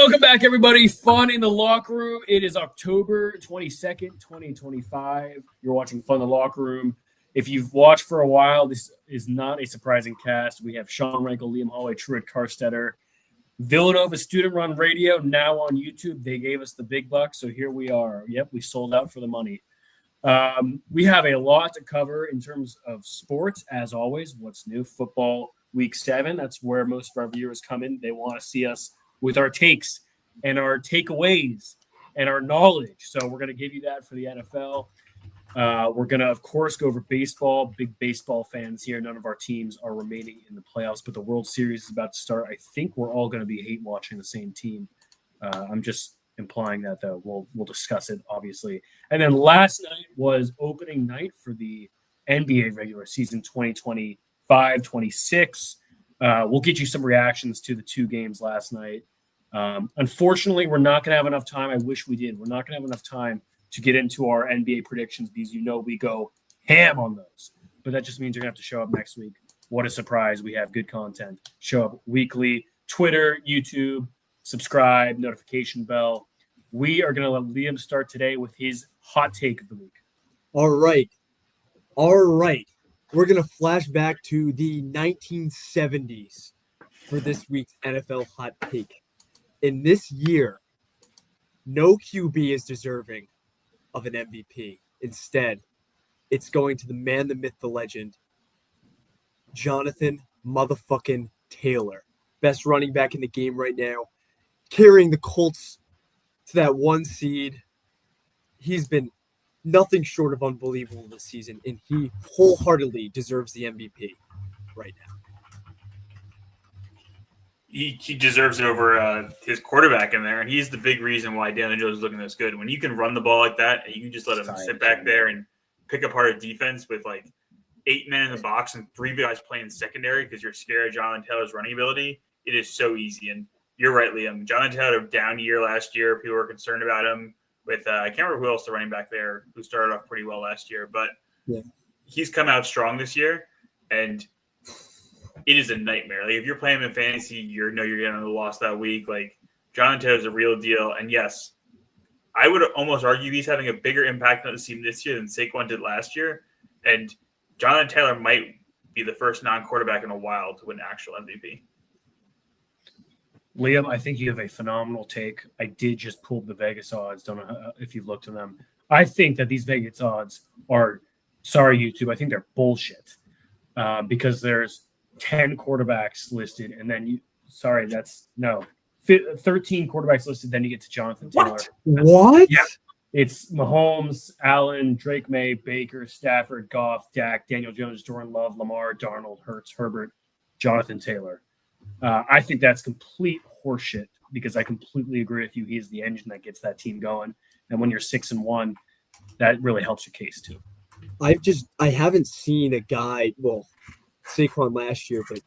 Welcome back, everybody. Fun in the Locker Room. It is October 22nd, 2025. You're watching Fun in the Locker Room. If you've watched for a while, this is not a surprising cast. We have Sean Rankel, Liam Holloway, Truett Carstetter. Villanova Student Run Radio, now on YouTube. They gave us the big bucks, so here we are. Yep, we sold out for the money. We have a lot to cover in terms of sports, as always. What's new? Football Week 7. That's where most of our viewers come in. They want to see us with our takes and our takeaways and our knowledge. So we're going to give you that for the NFL. We're going to, of course, go over baseball. Big baseball fans here. None of our teams are remaining in the playoffs, but the World Series is about to start. I think we're all going to be hate watching the same team. I'm just implying that, though. We'll discuss it, obviously. And then last night was opening night for the NBA regular season 2025-26. We'll get you some reactions to the two games last night. Unfortunately, we're not going to have enough time. I wish we did. We're not going to have enough time to get into our NBA predictions because we go ham on those. But that just means you're going to have to show up next week. What a surprise. We have good content. Show up weekly. Twitter, YouTube, subscribe, notification bell. We are going to let Liam start today with his hot take of the week. All right. We're going to flash back to the 1970s for this week's NFL hot take. In this year, no QB is deserving of an MVP. Instead, it's going to the man, the myth, the legend, Jonathan motherfucking Taylor. Best running back in the game right now, carrying the Colts to that 1 seed. He's been nothing short of unbelievable this season, and he wholeheartedly deserves the MVP right now. He deserves it over his quarterback in there, and he's the big reason why Daniel Jones is looking this good. When you can run the ball like that, and you can just let him sit back there and pick apart a defense with like 8 men in the box and 3 guys playing secondary because you're scared of Jonathan Taylor's running ability, it is so easy. And you're right, Liam. Jonathan Taylor down year last year. People were concerned about him with I can't remember who else the running back there who started off pretty well last year, but he's come out strong this year, and it is a nightmare. Like if you're playing him in fantasy, you're getting a loss that week. Like Jonathan Taylor's a real deal, and yes, I would almost argue he's having a bigger impact on the team this year than Saquon did last year. And Jonathan Taylor might be the first non-quarterback in a while to win actual MVP. Liam, I think you have a phenomenal take. I did just pull the Vegas odds. Don't know if you've looked at them. I think that these Vegas odds are, sorry, YouTube, I think they're bullshit because there's 10 quarterbacks listed, and then 13 quarterbacks listed, then you get to Jonathan Taylor. What? Yeah. It's Mahomes, Allen, Drake May, Baker, Stafford, Goff, Dak, Daniel Jones, Jordan Love, Lamar, Darnold, Hurts, Herbert, Jonathan Taylor. I think that's complete horseshit because I completely agree with you. He's the engine that gets that team going. And when you're 6-1, that really helps your case too. I haven't seen a guy, well, Saquon last year, but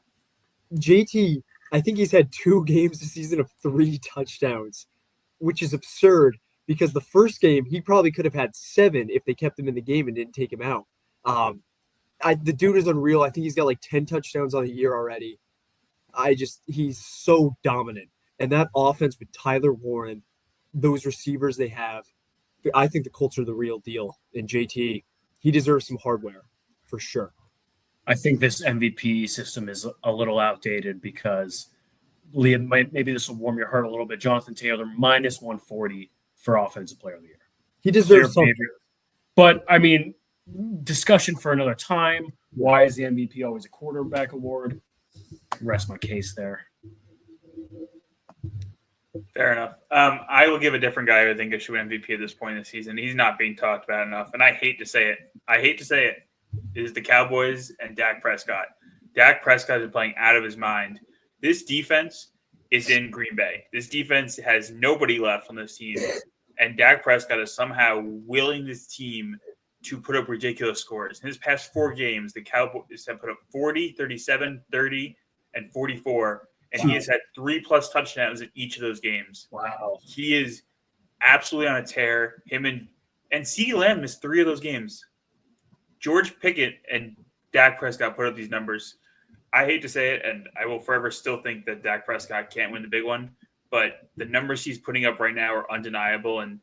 JT, I think he's had 2 games this season of 3 touchdowns, which is absurd because the first game he probably could have had 7 if they kept him in the game and didn't take him out. The dude is unreal. I think he's got like 10 touchdowns on the year already. He's so dominant. And that offense with Tyler Warren, those receivers they have, I think the Colts are the real deal. And JT, he deserves some hardware for sure. I think this MVP system is a little outdated because Liam, maybe this will warm your heart a little bit. Jonathan Taylor minus 140 for Offensive Player of the Year. He deserves something. But I mean, discussion for another time. Why is the MVP always a quarterback award? Rest my case there. Fair enough. I will give a different guy who I think should win MVP at this point in the season. He's not being talked about enough, and I hate to say it. It is the Cowboys and Dak Prescott. Dak Prescott is playing out of his mind. This defense is in Green Bay. This defense has nobody left on this team, and Dak Prescott is somehow willing this team to put up ridiculous scores. In his past 4 games, the Cowboys have put up 40, 37, 30, and 44, and he has had 3+ touchdowns in each of those games. Wow. He is absolutely on a tear. Him and CeeDee Lamb missed 3 of those games. George Pickett and Dak Prescott put up these numbers. I hate to say it, and I will forever still think that Dak Prescott can't win the big one, but the numbers he's putting up right now are undeniable. And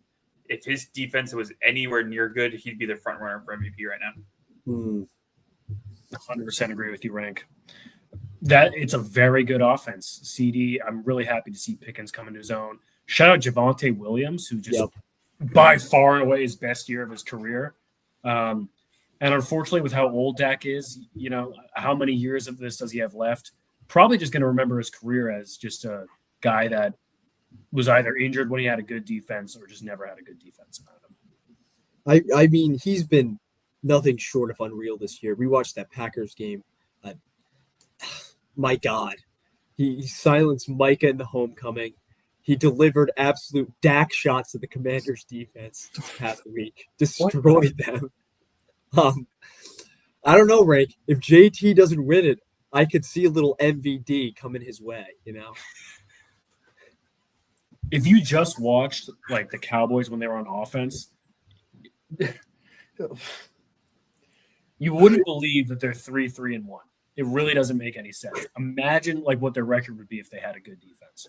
if his defense was anywhere near good, he'd be the front runner for MVP right now. 100% agree with you, Rank. That it's a very good offense. CD, I'm really happy to see Pickens come into his own. Shout out Javonte Williams, who just by far and away his best year of his career. And unfortunately, with how old Dak is, how many years of this does he have left? Probably just going to remember his career as just a guy that was either injured when he had a good defense or just never had a good defense around him. I mean, he's been nothing short of unreal this year. We watched that Packers game. My God. He silenced Micah in the homecoming. He delivered absolute Dak shots to the Commanders' defense this past week. Destroyed them. I don't know, Rank. If JT doesn't win it, I could see a little MVD coming his way, If you just watched like the Cowboys when they were on offense, you wouldn't believe that they're 3-3-1. It really doesn't make any sense. Imagine like what their record would be if they had a good defense.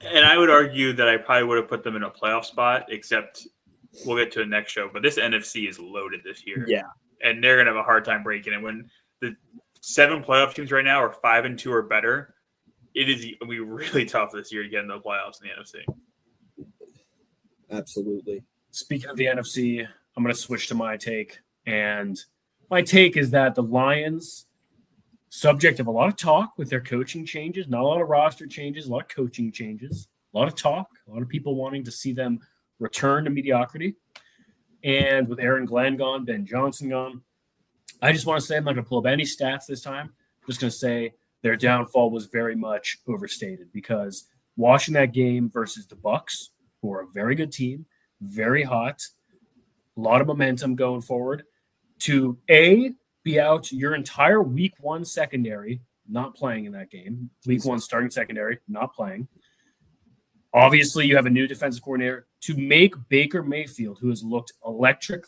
And I would argue that I probably would have put them in a playoff spot, except we'll get to the next show. But this NFC is loaded this year. Yeah. And they're going to have a hard time breaking it. When the 7 playoff teams right now are 5-2 or better, it is going to be really tough this year to get in the playoffs in the NFC. Absolutely. Speaking of the NFC, I'm going to switch to my take. And my take is that the Lions, subject of a lot of talk with their coaching changes, not a lot of roster changes, a lot of coaching changes, a lot of talk, a lot of people wanting to see them return to mediocrity. And with Aaron Glenn gone, Ben Johnson gone, I just want to say I'm not going to pull up any stats this time. I'm just going to say their downfall was very much overstated because watching that game versus the Bucs, who are a very good team, very hot, a lot of momentum going forward, to be out your entire week 1 secondary, not playing in that game. Week 1 starting secondary, not playing. Obviously, you have a new defensive coordinator to make Baker Mayfield, who has looked electric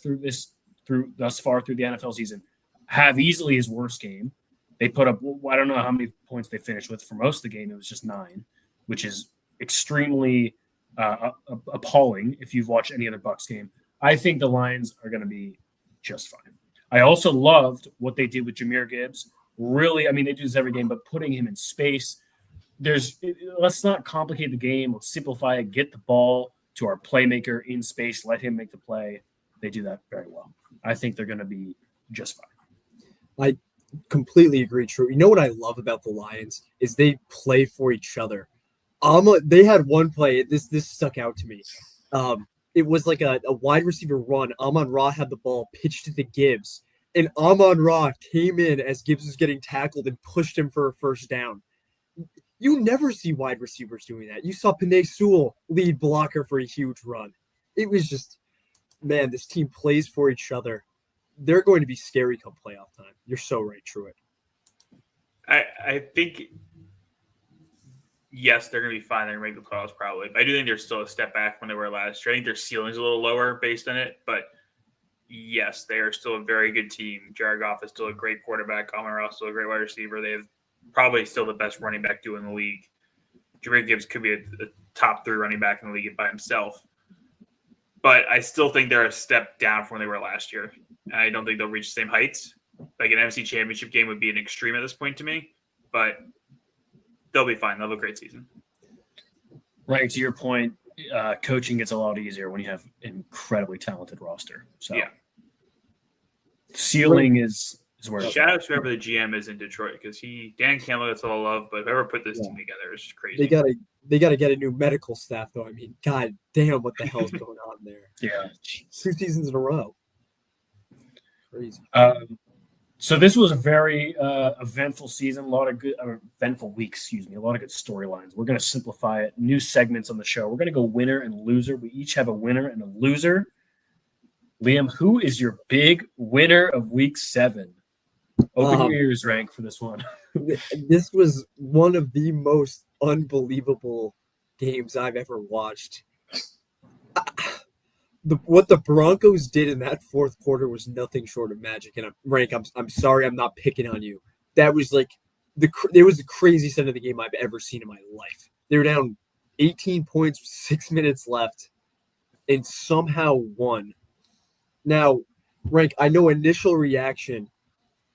thus far through the NFL season, have easily his worst game. They put up, I don't know how many points they finished with. For most of the game, it was just 9, which is extremely appalling if you've watched any other Bucs game. I think the Lions are going to be just fine. I also loved what they did with Jahmyr Gibbs. Really, I mean, they do this every game, but putting him in space. Let's not complicate the game. Let's simplify it. Get the ball to our playmaker in space. Let him make the play. They do that very well. I think they're going to be just fine. I completely agree, True. You know what I love about the Lions is they play for each other. They had one play. This stuck out to me. It was like a wide receiver run. Amon-Ra had the ball pitched to the Gibbs, and Amon-Ra came in as Gibbs was getting tackled and pushed him for a first down. You never see wide receivers doing that. You saw Penei Sewell lead blocker for a huge run. It was just, man, this team plays for each other. They're going to be scary come playoff time. You're so right, Truitt. I think, yes, they're going to be fine. They're going to make the playoffs probably. But I do think they're still a step back when they were last year. I think their ceiling's a little lower based on it. But, yes, they are still a very good team. Jared Goff is still a great quarterback. Amon-Ra is still a great wide receiver. They have probably still the best running back duo in the league. Jahmyr Gibbs could be a top 3 running back in the league by himself. But I still think they're a step down from when they were last year. I don't think they'll reach the same heights. Like an NFC Championship game would be an extreme at this point to me. But they'll be fine. They'll have a great season. Right, to your point, coaching gets a lot easier when you have an incredibly talented roster. So, yeah. Ceiling is where shout out to whoever the GM is in Detroit because Dan Campbell gets all love, but whoever put this team together is crazy. They gotta get a new medical staff though. I mean, god damn, what the hell's going on there? Yeah, 2 seasons in a row. Crazy. So this was a very eventful season, a lot of good eventful weeks. A lot of good storylines. We're going to simplify it. New segments on the show. We're going to go winner and loser. We each have a winner and a loser. Liam, who is your big winner of Week 7? Open your ears, Rank, for this one. This was one of the most unbelievable games I've ever watched. What the Broncos did in that fourth quarter was nothing short of magic. And Rank, I'm sorry, I'm not picking on you. That was like it was the craziest end of the game I've ever seen in my life. They were down 18 points, 6 minutes left, and somehow won. Now, Rank, I know initial reaction,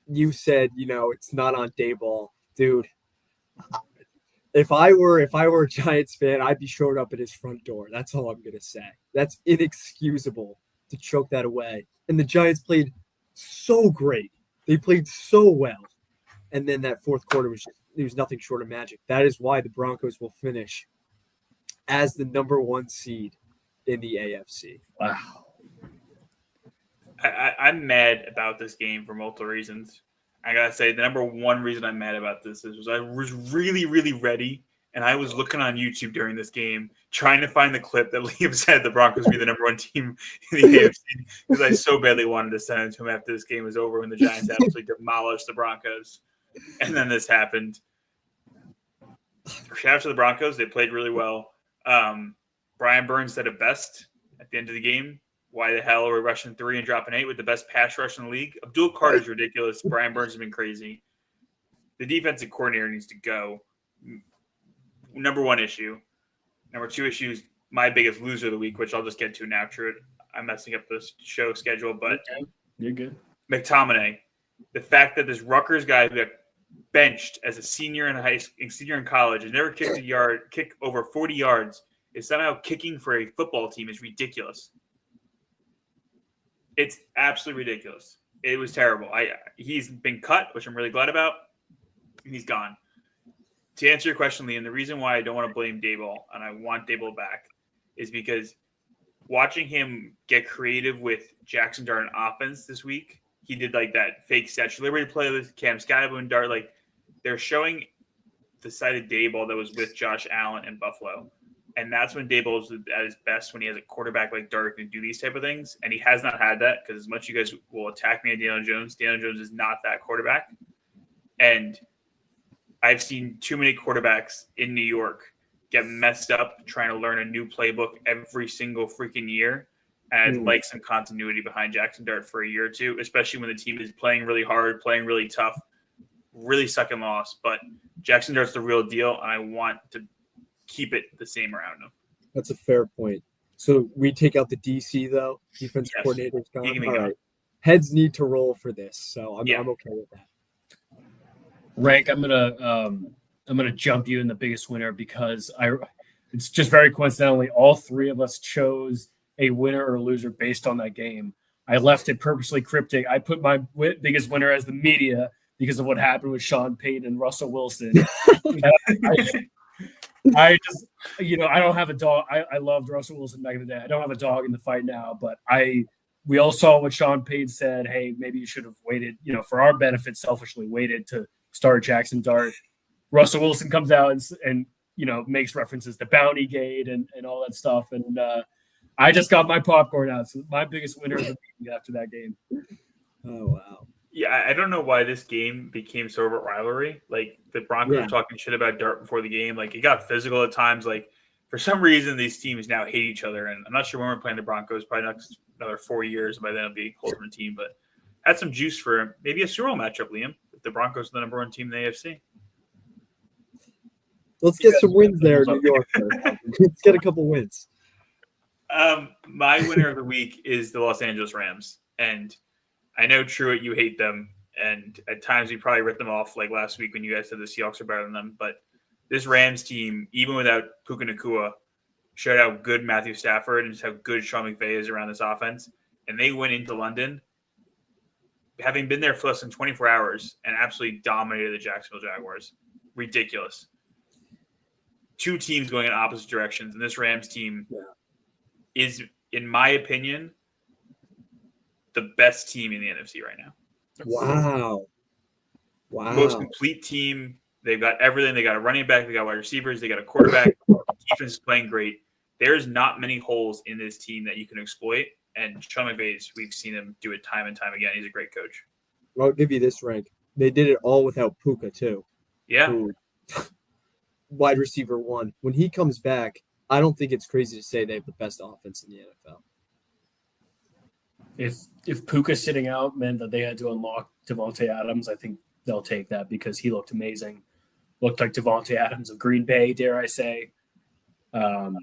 you said, it's not on Dayball. Dude, if I were a Giants fan, I'd be showing up at his front door. That's all I'm going to say. That's inexcusable to choke that away. And the Giants played so great. They played so well. And then that fourth quarter there was nothing short of magic. That is why the Broncos will finish as the number 1 seed in the AFC. Wow. I'm mad about this game for multiple reasons. I gotta say, the number one reason I'm mad about this is I was really, really ready, and I was looking on YouTube during this game, trying to find the clip that Liam said the Broncos be the number 1 team in the AFC, because I so badly wanted to send it to him after this game was over when the Giants absolutely demolished the Broncos. And then this happened. Shout out to the Broncos. They played really well. Brian Burns said it best at the end of the game. Why the hell are we rushing 3 and dropping 8 with the best pass rush in the league? Abdul Carter's ridiculous. Brian Burns has been crazy. The defensive coordinator needs to go. Number 1 issue. Number 2 issue is my biggest loser of the week, which I'll just get to now. True, I'm messing up this show schedule, but you're good. McTominay, the fact that this Rutgers guy who got benched as a senior in college, has never kicked over 40 yards, is somehow kicking for a football team is ridiculous. It's absolutely ridiculous. It was terrible. He's been cut, which I'm really glad about, and he's gone. To answer your question, Liam, the reason why I don't want to blame Dayball and I want Dayball back is because watching him get creative with Jackson Dart offense this week, he did like that fake Statue of Liberty play with Cam Skyboo and Dart. Like, they're showing the side of Dayball that was with Josh Allen and Buffalo. And that's when Dayball is at his best, when he has a quarterback like Dart who can do these type of things. And he has not had that, because as much as you guys will attack me at Daniel Jones is not that quarterback. And I've seen too many quarterbacks in New York get messed up trying to learn a new playbook every single freaking year. And I'd like some continuity behind Jackson Dart for a year or two, especially when the team is playing really hard, playing really tough, really suck and loss. But Jackson Dart's the real deal, and I want to keep it the same around him. That's a fair point. So we take out the DC, though. Defensive coordinator's gone. All right. Heads need to roll for this, so I'm okay with that. Rank, I'm gonna jump you in the biggest winner, because it's just very coincidentally all 3 of us chose a winner or loser based on that game. I left it purposely cryptic. I put my biggest winner as the media because of what happened with Sean Payton and Russell Wilson. I just, I don't have a dog. I loved Russell Wilson back in the day. I don't have a dog in the fight now, but we all saw what Sean Payton said. Hey, maybe you should have waited, for our benefit, selfishly waited to start Jackson Dart. Russell Wilson comes out and makes references to Bounty Gate and all that stuff. And I just got my popcorn out. So my biggest winner is after that game. Oh, wow. Yeah, I don't know why this game became sort of a rivalry. Like, the Broncos were talking shit about Dart before the game. Like, it got physical at times. Like, for some reason, these teams now hate each other. And I'm not sure when we're playing the Broncos. Probably next another 4 years. By then, it'll be a whole different team. But had some juice for maybe a Super Bowl matchup, Liam. If the Broncos are the number 1 team in the AFC. Let's get some wins there in New York. Let's get a couple wins. My winner of the week is the Los Angeles Rams. And I know, Truett, you hate them, and at times you probably ripped them off like last week when you guys said the Seahawks are better than them. But this Rams team, even without Puka Nacua, showed how good Matthew Stafford and just how good Sean McVay is around this offense. And they went into London, having been there for less than 24 hours, and absolutely dominated the Jacksonville Jaguars. Ridiculous. 2 teams going in opposite directions, and this Rams team is, in my opinion, the best team in the NFC right now. Wow. Most complete team. They've got everything. They got a running back. They got wide receivers. They got a quarterback. Defense is playing great. There's not many holes in this team that you can exploit. And Sean McVay, we've seen him do it time and time again. He's a great coach. I'll give you this, Rank. They did it all without Puka, too. Yeah. Wide receiver 1. When he comes back, I don't think it's crazy to say they have the best offense in the NFL. If Puka's sitting out meant that they had to unlock Devontae Adams, I think they'll take that, because he looked amazing. Looked like Devontae Adams of Green Bay, dare I say. Um,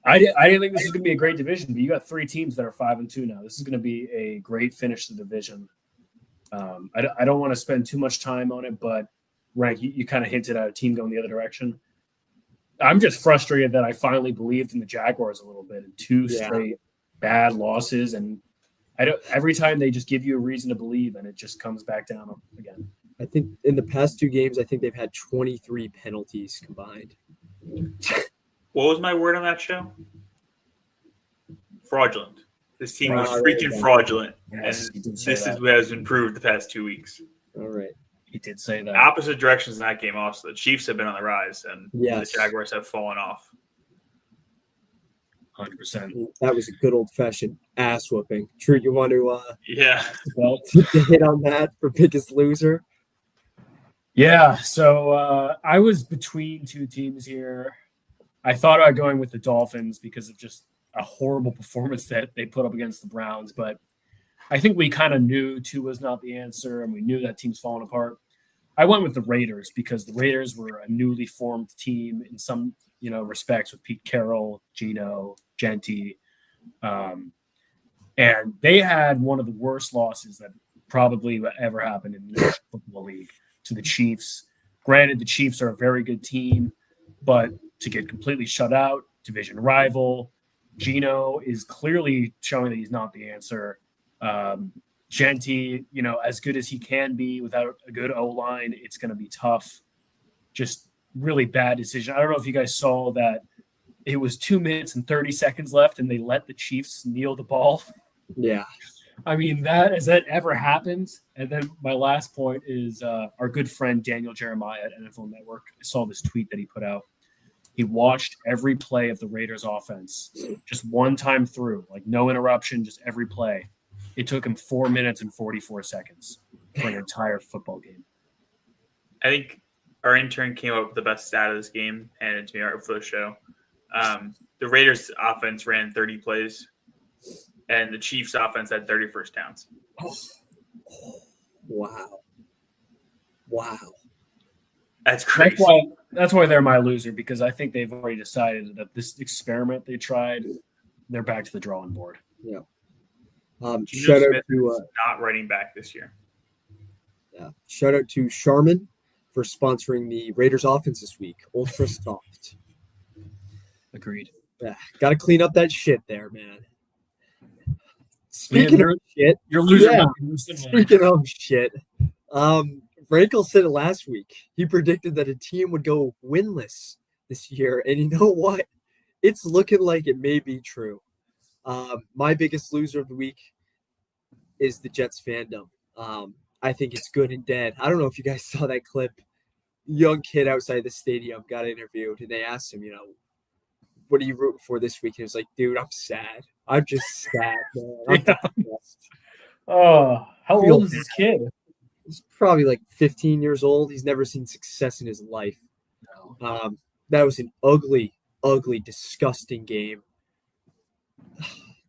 I didn't think this was going to be a great division, but you got 3 teams that are 5-2 now. This is going to be a great finish to the division. I don't want to spend too much time on it, but Rank, you kind of hinted at a team going the other direction. I'm just frustrated that I finally believed in the Jaguars a little bit in 2 straight bad losses, and every time they just give you a reason to believe, and it just comes back down again. I think in the past 2 games, I think they've had 23 penalties combined. What was my word on that show? Fraudulent. This team was freaking fraudulent. Yes, and this is what has been proved the past 2 weeks. All right. He did say that. Opposite directions in that game also. The Chiefs have been on the rise, and Yes. the Jaguars have fallen off. 100%. That was a good old-fashioned ass whooping. True, you want to Yeah. hit on that for biggest loser? Yeah, so I was between 2 teams here. I thought about going with the Dolphins because of just a horrible performance that they put up against the Browns, but I think we kind of knew 2 was not the answer, and we knew that team's falling apart. I went with the Raiders because the Raiders were a newly formed team in some respects with Pete Carroll, Geno, Genti, and they had one of the worst losses that probably ever happened in the National Football League to the Chiefs. Granted, the Chiefs are a very good team, but to get completely shut out, division rival, Geno is clearly showing that he's not the answer. Genti, as good as he can be without a good O-line, it's going to be tough. Just really bad decision. I don't know if you guys saw that it was 2 minutes and 30 seconds left and they let the Chiefs kneel the ball. Yeah. I mean, has that ever happened? And then my last point is our good friend Daniel Jeremiah at NFL Network. I saw this tweet that he put out. He watched every play of the Raiders offense, just one time through, like no interruption, just every play. It took him 4 minutes and 44 seconds for an entire football game. I think our intern came up with the best stat of this game, and it's me for the show. The Raiders offense ran 30 plays, and the Chiefs offense had 30 first downs. Wow. That's crazy. That's why they're my loser, because I think they've already decided that this experiment they tried, they're back to the drawing board. Yeah. Geno Shout out Smith to is not running back this year. shout out to Charmin for sponsoring the Raiders offense this week. Ultra soft. Agreed. Yeah, got to clean up that shit there, man. Speaking of shit, Your loser. Yeah. Speaking of shit, Frankel said it last week. He predicted that a team would go winless this year, and you know what? It's looking like it may be true. My biggest loser of the week is the Jets fandom. I think it's good and dead. I don't know if you guys saw that clip. Young kid outside the stadium got interviewed, and they asked him, what are you rooting for this week? And he was like, dude, I'm sad. I'm just sad, man. I'm depressed. Oh, how old is this kid? He's probably like 15 years old. He's never seen success in his life. No. That was an ugly, disgusting game.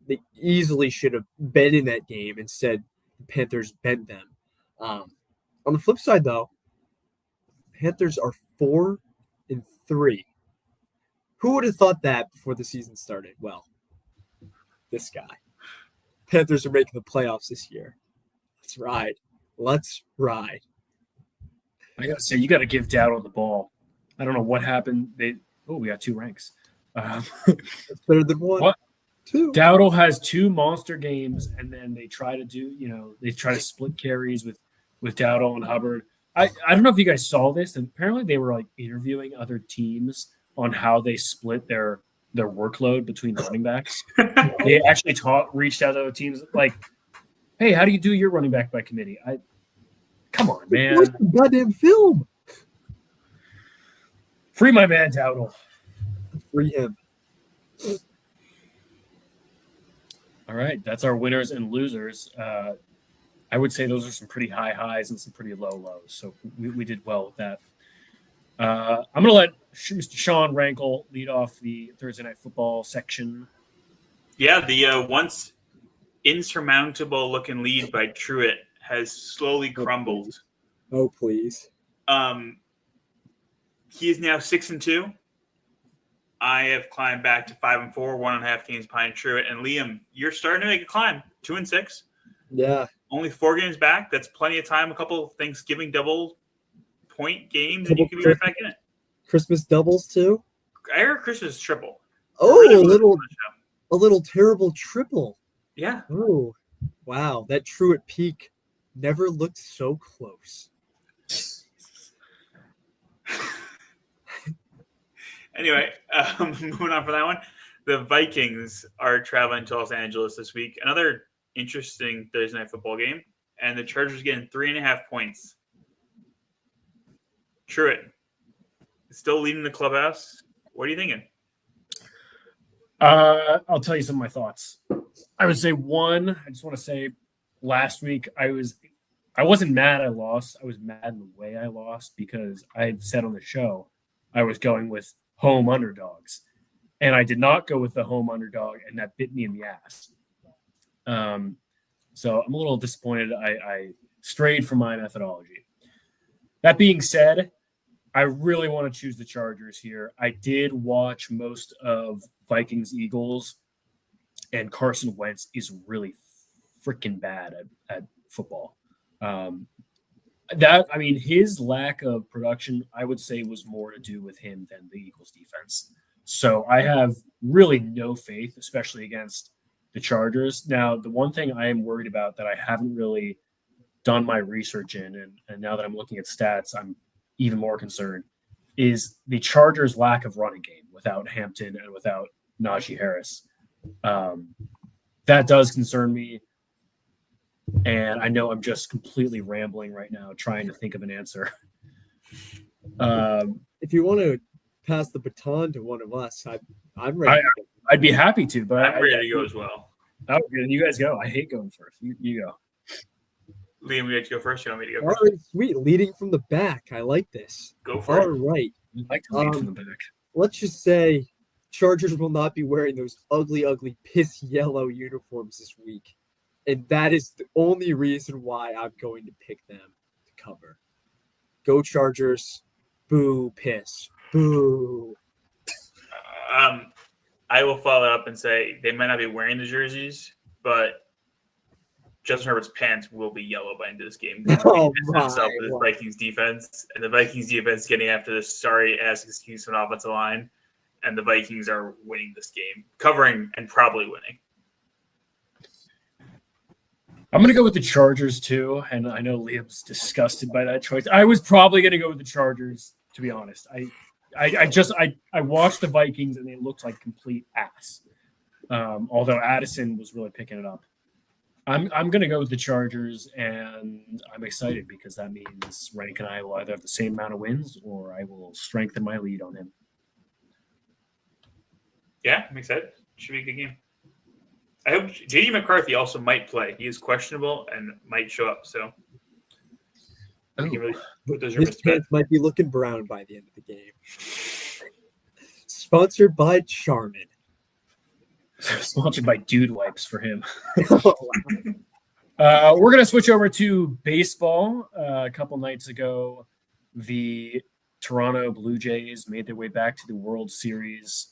They easily should have been in that game. Instead, the Panthers bent them. On the flip side, though, Panthers are 4-3. Who would have thought that before the season started? Well, this guy. Panthers are making the playoffs this year. Let's ride. I gotta say, you got to give Dowdle the ball. I don't know what happened. We got 2 ranks. That's better than one. What? 2. Dowdle has 2 monster games, and then they try to split carries with Dowdle and Hubbard. I don't know if you guys saw this. And apparently, they were like interviewing other teams on how they split their workload between running backs. They actually reached out to other teams like, hey, how do you do your running back by committee? Come on, man. What's the goddamn film? Free my man Dowdle. Free him. All right, that's our winners and losers. I would say those are some pretty high highs and some pretty low lows. So we did well with that. I'm going to let Mr. Sean Rankel lead off the Thursday Night Football section. Yeah, the once insurmountable looking lead by Truitt has slowly crumbled. Oh, please. He is now 6-2. I have climbed back to 5-4, 1.5 games behind Truett. And Liam, you're starting to make a climb. 2-6. Yeah. Only 4 games back. That's plenty of time. A couple of Thanksgiving double point games, and you can be right back in it. Christmas doubles too. I heard Christmas triple. Oh, a little terrible triple. Yeah. Oh, wow. That Truett peak never looked so close. Anyway, moving on from that one. The Vikings are traveling to Los Angeles this week. Another interesting Thursday night football game. And the Chargers getting 3.5 points. Truett, still leading the clubhouse. What are you thinking? I'll tell you some of my thoughts. I would say one, I just want to say last week I wasn't mad I lost. I was mad in the way I lost because I had said on the show I was going with home underdogs. And I did not go with the home underdog, and that bit me in the ass. So I'm a little disappointed. I strayed from my methodology. That being said, I really want to choose the Chargers here. I did watch most of Vikings Eagles, and Carson Wentz is really freaking bad at football. His lack of production, I would say, was more to do with him than the Eagles defense. So I have really no faith, especially against the Chargers. Now, the one thing I am worried about that I haven't really done my research in, and now that I'm looking at stats, I'm even more concerned, is the Chargers' lack of running game without Hampton and without Najee Harris. That does concern me. And I know I'm just completely rambling right now, trying to think of an answer. If you want to pass the baton to one of us, I'm ready. I'd be happy to, but I'm ready to go as well. Oh, you guys go. I hate going first. You go. Liam, we have to go first. You want me to go All first? right, sweet. Leading from the back. I like this. Go for it. All right. I'd like to lead from the back. Let's just say Chargers will not be wearing those ugly, ugly piss yellow uniforms this week. And that is the only reason why I'm going to pick them to cover. Go Chargers. Boo, piss. Boo. I will follow up and say they might not be wearing the jerseys, but Justin Herbert's pants will be yellow by the end of this game. Oh, Himself with his Vikings defense, and the Vikings defense getting after this sorry-ass excuse from the offensive line, and the Vikings are winning this game, covering and probably winning. I'm going to go with the Chargers, too, and I know Liam's disgusted by that choice. I was probably going to go with the Chargers, to be honest. I watched the Vikings, and they looked like complete ass, although Addison was really picking it up. I'm going to go with the Chargers, and I'm excited because that means Rank and I will either have the same amount of wins or I will strengthen my lead on him. Yeah, I'm excited. Should be a good game. I hope J.D. McCarthy also might play. He is questionable and might show up, so we can really put those His pants might be looking brown by the end of the game. Sponsored by Charmin. Sponsored by Dude Wipes for him. We're going to switch over to baseball. A couple nights ago, the Toronto Blue Jays made their way back to the World Series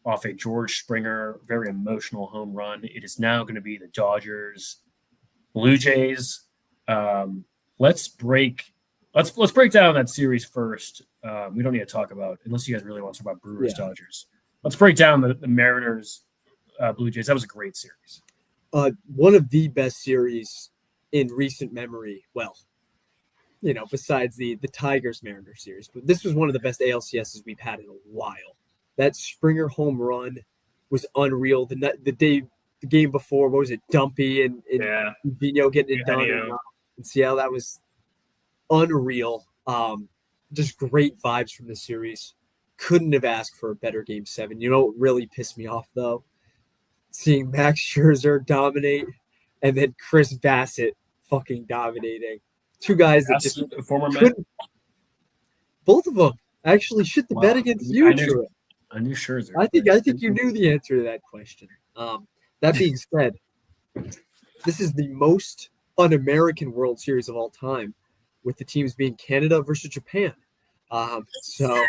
off a George Springer, very emotional home run. It is now going to be the Dodgers, Blue Jays. Let's break down that series first. We don't need to talk about, unless you guys really want to talk about Brewers, Dodgers. Let's break down the Mariners, Blue Jays. That was a great series. One of the best series in recent memory. Well, besides the Tigers Mariners series, but this was one of the best ALCSs we've had in a while. That Springer home run was unreal. The game before, what was it? Dumpy and Vino getting it done in Seattle. That was unreal. Just great vibes from the series. Couldn't have asked for a better Game 7. You know what really pissed me off, though? Seeing Max Scherzer dominate and then Chris Bassett fucking dominating. Two guys that just former Met. Both of them actually shit the bed against you. I knew Scherzer. I think you knew the answer to that question. That being said, this is the most un-American World Series of all time, with the teams being Canada versus Japan. So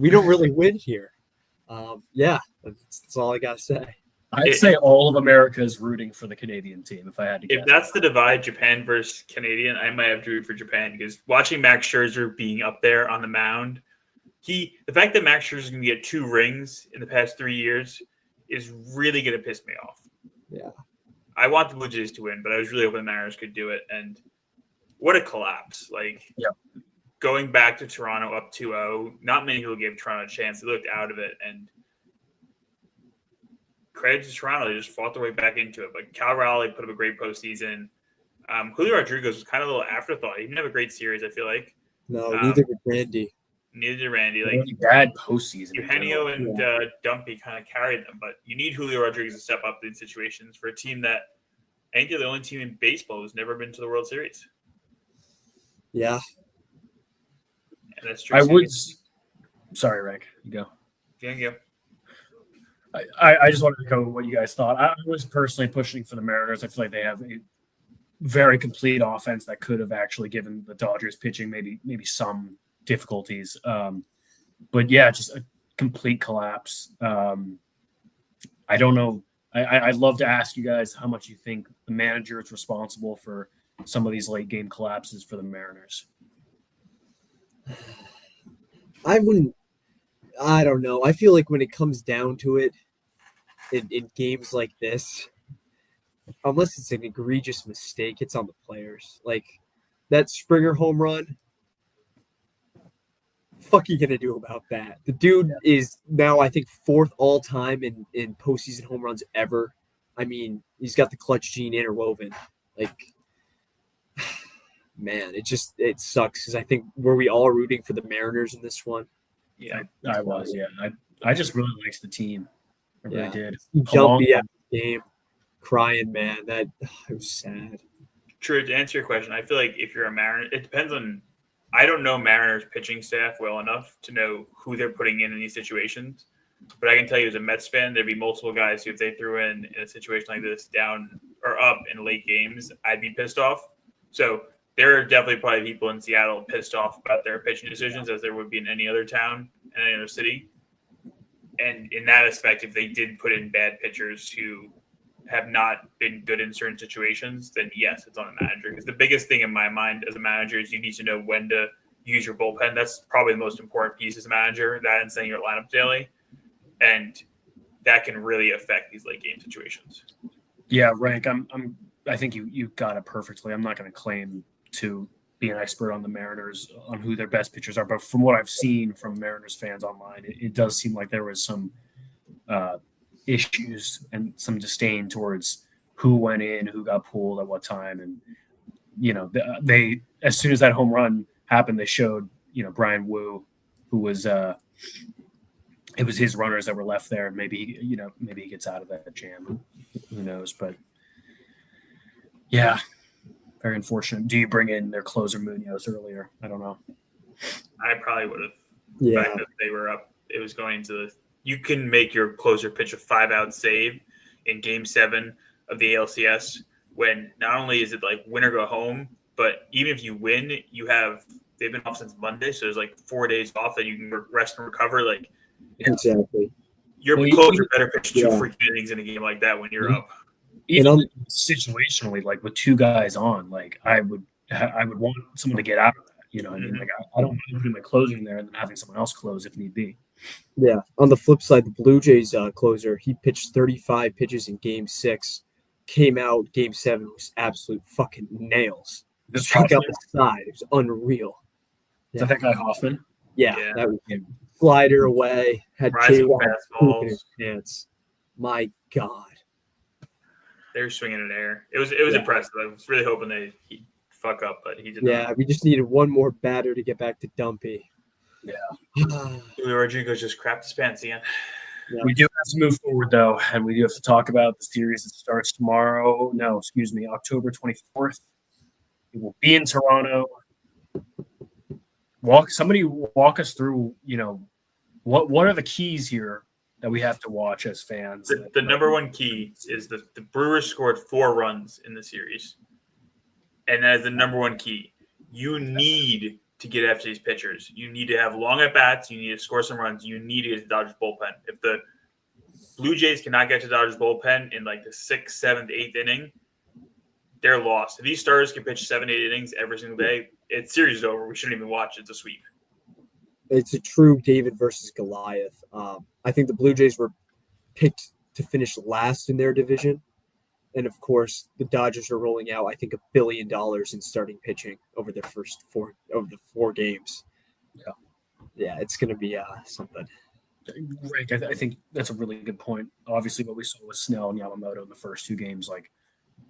we don't really win here. Yeah, that's all I gotta say. I'd say all of America is rooting for the Canadian team if I had to guess. If that's the divide, Japan versus Canadian, I might have to root for Japan because watching Max Scherzer being up there on the mound, the fact that Max Scherzer is going to get 2 rings in the past 3 years is really going to piss me off. Yeah. I want the Blue Jays to win, but I was really hoping the Mariners could do it. And what a collapse. Going back to Toronto up 2-0, not many people gave Toronto a chance. They looked out of it, and credit to Toronto, they just fought their way back into it. But Cal Raleigh put up a great postseason. Julio Rodriguez was kind of a little afterthought. He didn't have a great series, I feel like. No, neither did Randy. Neither did Randy. Really bad postseason. Eugenio and Dumpy kind of carried them, but you need Julio Rodriguez to step up in situations for a team that I think they're the only team in baseball who's never been to the World Series. Yeah. And that's true. I would. Sorry, Rick. You go. Yeah. I just wanted to go what you guys thought. I was personally pushing for the Mariners. I feel like they have a very complete offense that could have actually given the Dodgers pitching maybe some difficulties. But yeah, just a complete collapse. I don't know. I'd love to ask you guys how much you think the manager is responsible for some of these late game collapses for the Mariners. I don't know. I feel like when it comes down to it, in games like this, unless it's an egregious mistake, it's on the players. Like that Springer home run, fuck you gonna do about that? The dude is now, I think, 4th all time in postseason home runs ever. I mean, he's got the clutch gene interwoven. Like, man, it sucks because I think were we all rooting for the Mariners in this one? Yeah, I was. Yeah, I just really liked the team. I really did. Jumpy after the game, crying, man. It was sad. True. To answer your question, I feel like if you're a Mariner, it depends on. I don't know Mariners pitching staff well enough to know who they're putting in these situations, but I can tell you as a Mets fan, there'd be multiple guys who, if they threw in a situation like this down or up in late games, I'd be pissed off. So there are definitely probably people in Seattle pissed off about their pitching decisions, as there would be in any other town and any other city. And in that aspect, if they did put in bad pitchers who have not been good in certain situations, then yes, it's on the manager. Because the biggest thing in my mind as a manager is you need to know when to use your bullpen. That's probably the most important piece as a manager, that and setting your lineup daily. And that can really affect these late game situations. Yeah, Rank, I think you got it perfectly. I'm not going to claim to be an expert on the Mariners on who their best pitchers are, but from what I've seen from Mariners fans online, it does seem like there was some issues and some disdain towards who went in, who got pulled at what time, and they as soon as that home run happened, they showed Brian Wu, who was it was his runners that were left there, and maybe he gets out of that jam. Who knows? But yeah. Very unfortunate. Do you bring in their closer Munoz earlier? I don't know. I probably would have. Yeah. If they were up, it was going to. You can make your closer pitch a 5-out save in Game 7 of the ALCS when not only is it like win or go home, but even if you win, they've been off since Monday, so there's like 4 days off that you can rest and recover. Like exactly. Your closer better pitch 2 freaking innings in a game like that when you're up. Even situationally, like with 2 guys on, like I would want someone to get out of that. I mean, like I don't mind putting my closer in there and then having someone else close if need be. Yeah. On the flip side, the Blue Jays closer, he pitched 35 pitches in Game 6, came out Game 7 was absolute fucking nails. Struck out the side. It was unreal. Is that guy Hoffman? Yeah. That was him. Slider away. Had J-Watt in his pants. My God. They were swinging in air. It was impressive. I was really hoping he'd fuck up, but he did not. Yeah, we just needed one more batter to get back to Dumpy. Yeah. Julio Rodriguez just crapped his pants again. Yeah. We do have to move forward, though, and we do have to talk about the series that starts tomorrow. No, excuse me, October 24th. It will be in Toronto. Somebody walk us through, what are the keys here that we have to watch as fans? The number one key is the Brewers scored 4 runs in the series. And that is the number one key. You need to get after these pitchers. You need to have long at bats. You need to score some runs. You need to get to the Dodgers bullpen. If the Blue Jays cannot get to the Dodgers bullpen in like the 6th, 7th, 8th inning, they're lost. If these starters can pitch 7, 8 innings every single day, it's series is over. We shouldn't even watch. It's a sweep. It's a true David versus Goliath. I think the Blue Jays were picked to finish last in their division. And of course, the Dodgers are rolling out, I think, $1 billion in starting pitching over the 4 games. Yeah, it's going to be something. Rick, I think that's a really good point. Obviously, what we saw with Snell and Yamamoto in the first 2 games, like,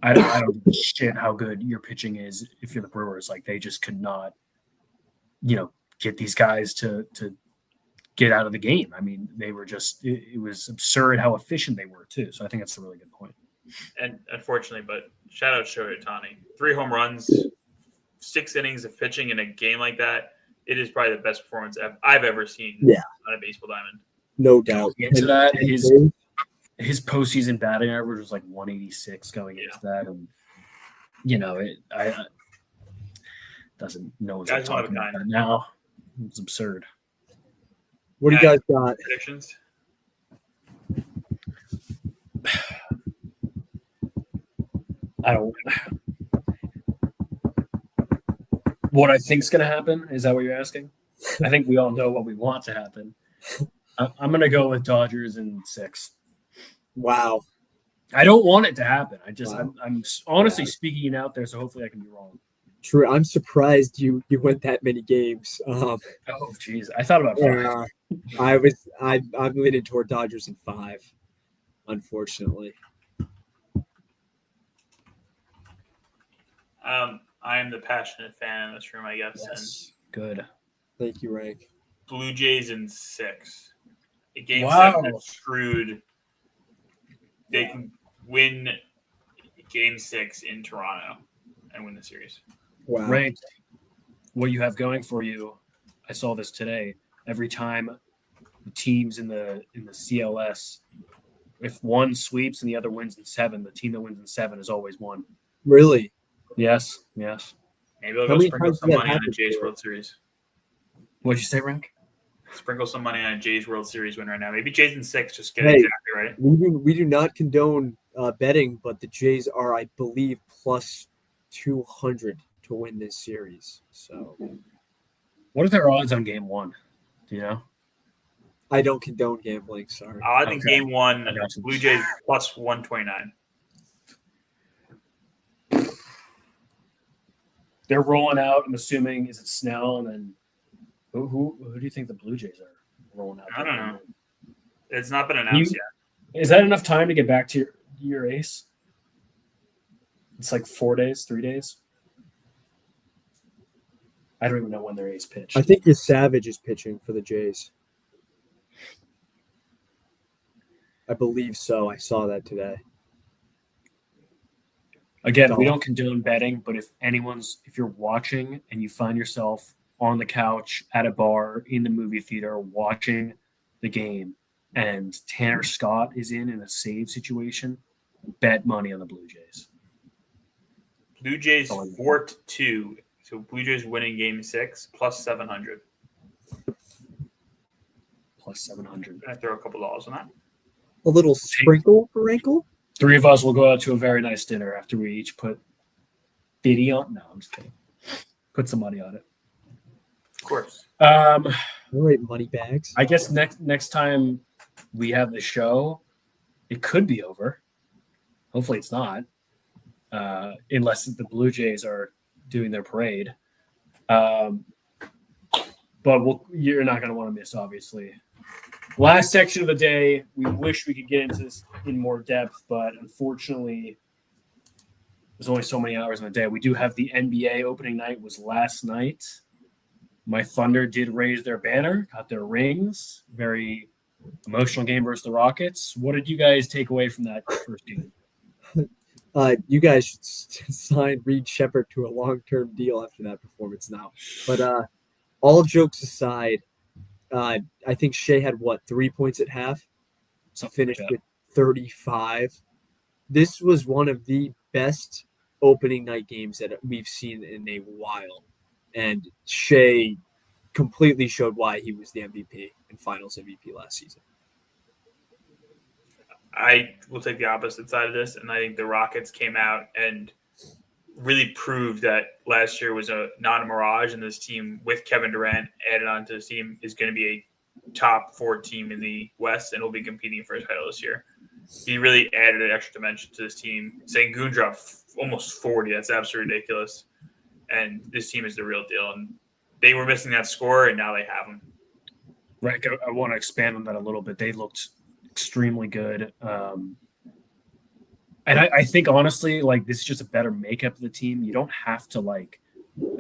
I don't give a shit how good your pitching is if you're the Brewers. Like, they just could not, get these guys to get out of the game. I mean, they were just, it was absurd how efficient they were too. So I think that's a really good point. And unfortunately, but shout out Shohei Ohtani. 3 home runs, 6 innings of pitching in a game like that. It is probably the best performance I've ever seen on a baseball diamond. No doubt. Into that, his postseason batting average was like 186 going into that. And, I doesn't know what's talking about that now. It's absurd. What do you guys got? Predictions? What I think's going to happen? Is that what you're asking? I think we all know what we want to happen. I'm going to go with Dodgers in 6. Wow. I don't want it to happen. I'm honestly speaking it out there, so hopefully I can be wrong. True. I'm surprised you went that many games. Oh, geez. I thought about 5. I'm leaning toward Dodgers in 5, unfortunately. I am the passionate fan in this room, I guess. Yes. Good. Thank you, Rank. Blue Jays in 6. Game 7 is screwed. They can win Game 6 in Toronto and win the series. Wow. Rank, what you have going for you, I saw this today. Every time the teams in the CLS, if one sweeps and the other wins in 7, the team that wins in 7 is always won. Really? Yes. Maybe I'll go sprinkle some money on the Jays World Series. What'd you say, Rank? Sprinkle some money on a Jays World Series win right now. Maybe Jays in 6, just get it exactly right. We do not condone betting, but the Jays are, I believe, plus 200 to win this series. So, what are their odds on Game 1? Do you know? I don't condone gambling. Sorry. I think Game 1, Blue Jays plus 129. They're rolling out. I'm assuming is it Snell, and then who do you think the Blue Jays are rolling out? I don't know. It's not been announced yet. Is that enough time to get back to your ace? It's like 4 days, 3 days. I don't even know when their ace pitched. I think your Savage is pitching for the Jays. I believe so. I saw that today. Again, we don't condone betting, but if you're watching and you find yourself on the couch at a bar in the movie theater watching the game and Tanner Scott is in a save situation, bet money on the Blue Jays. Blue Jays 4-2. So Blue Jays winning Game 6 plus 700. Plus 700. I throw a couple dollars on that. A little sprinkle for Rankle? 3 of us will go out to a very nice dinner after we each put 50 on. No, I'm just kidding. Put some money on it. Of course. All right, money bags. I guess next time we have the show, it could be over. Hopefully it's not. Unless the Blue Jays are doing their parade. But you're not going to want to miss, obviously. Last section of the day, we wish we could get into this in more depth, but unfortunately, there's only so many hours in the day. We do have the NBA opening night was last night. My Thunder did raise their banner, got their rings. Very emotional game versus the Rockets. What did you guys take away from that first game? You guys should sign Reed Shepherd to a long-term deal after that performance now. But all jokes aside, I think Shea had 3 points at half. So finished with 35. This was one of the best opening night games that we've seen in a while. and Shea completely showed why he was the MVP and Finals MVP last season. I will take the opposite side of this, and I think the Rockets came out and really proved that last year was not a mirage, and this team with Kevin Durant added on to this team is going to be a top 4 team in the West and will be competing for a title this year. He really added an extra dimension to this team. Sengun dropped almost 40. That's absolutely ridiculous. And this team is the real deal. And they were missing that score, and now they have him. Right. I want to expand on that a little bit. They looked extremely good. And I think, honestly, like, this is just a better makeup of the team. You don't have to,